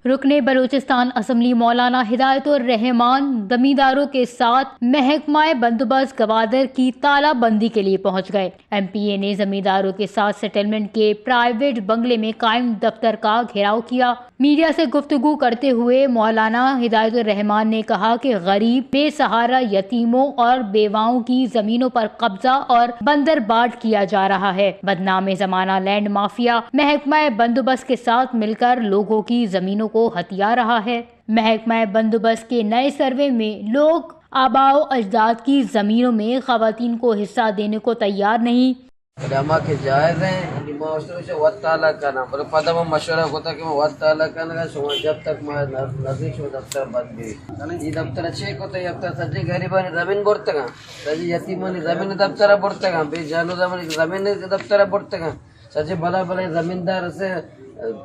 रुकने बलूचिस्तान असम्बली मौलाना हिदायतुर रहमान जमींदारों के साथ महकमा बंदोबस्त गवादर की तालाबंदी के लिए पहुंच गए। एमपीए ने जमींदारों के साथ सेटलमेंट के प्राइवेट बंगले में कायम दफ्तर का घेराव किया। मीडिया से गुफ्तगू करते हुए मौलाना हिदायतुर रहमान ने कहा कि गरीब, बेसहारा यतीमों और बेवाओं की जमीनों पर कब्जा और बंदरबाट किया जा रहा है। बदनाम जमाना लैंड माफिया महकमा बंदोबस्त के साथ मिलकर लोगों की जमीनों को हथिया रहा है। महकमा बंदोबस्त के नए सर्वे में लोग आबाओ अजदाद की जमीनों में खवातीन को हिस्सा देने को तैयार नहीं। के जायज हैं वत्ताला का नाम पर पदम मशवरा होता कि मैं वत्ताला का ना जब तक मैं नजदीक दफ्तर बंद गई दफ्तर अच्छे को तो दफ्तर सज्जी गरीबानी जमीन बोर्तगा सज्जी यतीमानी जमीन दफ्तर बोर्तगा बेजानो जमीन दफ्तर बोर्तगा सज्जी भला भले जमीनदार से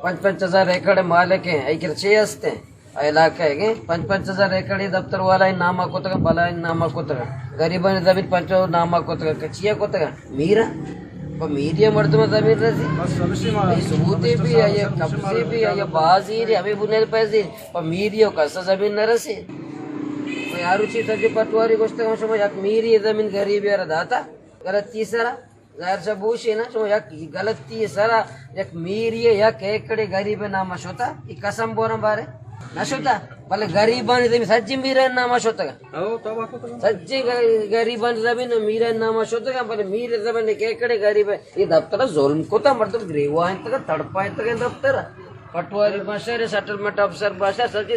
5,000 एकड़ मालिक हैं ऐके छे हस्ते इलाका है 5,000 एकड़ दफ्तर वाला नामा कोतगा भला नामा कोतगा गरीबानी जमीन पंचो नामा कोतगा कचिया कोतगा मीरा मीडिया मर्द में जमीन रही सबूते भी है ये कब्जे भी है ये बाजीर हमें बुने पैसे पर मीडिया कसा जमीन न रसी यारू ची सजी पटवारी गोष्ट का याक मीरी जमीन गरीब यार दाता गलत तीसरा जाहिर सा बूश है ना सो याक गलत तीसरा याक मीरी याक एकड़े गरीब नाम शोता ये कसम बोना बारे नशोता भले गरीबानी जमीन सज्जी मीरा नाम शोता सज्जी गरीबानी जमीन मीरा नाम शोता भले मीरे जमीन एकड़े गरीब है ये दफ्तर जुल्म को था मतलब ग्रेवा तक तड़पा तक दफ्तर पटवारी भाषा रे सेटलमेंट अफसर भाषा सच्ची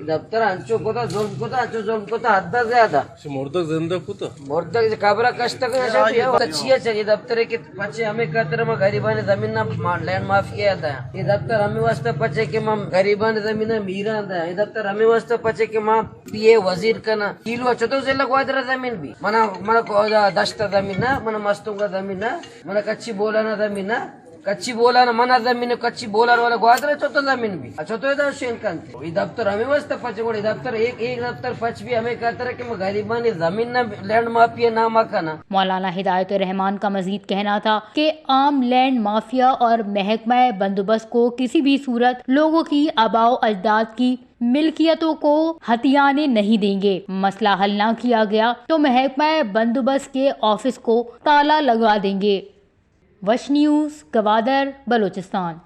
दफ्तर अंचो को था जुल्म को था अंचो जुल्म को था हद से ज्यादा मोर्दक जिंदा को तो मोर्दक खबरा कष्ट तक अच्छी चाहिए दफ्तर के पचे हमें कतर में गरीबानी जमीन ना लैंड माफिया था ये दफ्तर हमें वास्ते पचे के मां गरीबानी जमीन मीरा था ये दफ्तर हमें वास्ते पचे के मां पीए वजीर का ना किलो चतो से लगवा दे जमीन भी मना दस्ता जमीन ना मना मस्तों का जमीन ना मना कच्ची बोला ना जमीन ना कच्ची बोला ना मना जमीन कच्ची बोला वाला ग्वादरे चौथा जमीन भी अच्छा तो ये दफ्तर हमें मस्त पचे कोई दफ्तर एक दफ्तर पच भी हमें कहता है कि मैं गरीबानी जमीन ना लैंड माफिया ना मकाना। मौलाना हिदायतुर रहमान का मजीद कहना था कि आम लैंड माफिया और महकमा बंदोबस्त को किसी भी सूरत लोगों की आबाओ अजदाद की मिल्कियतों को हथियाने नहीं देंगे। मसला हल ना किया गया तो महकमा बंदोबस्त के ऑफिस को ताला लगा देंगे। वश न्यूज़, गवादर, बलूचिस्तान।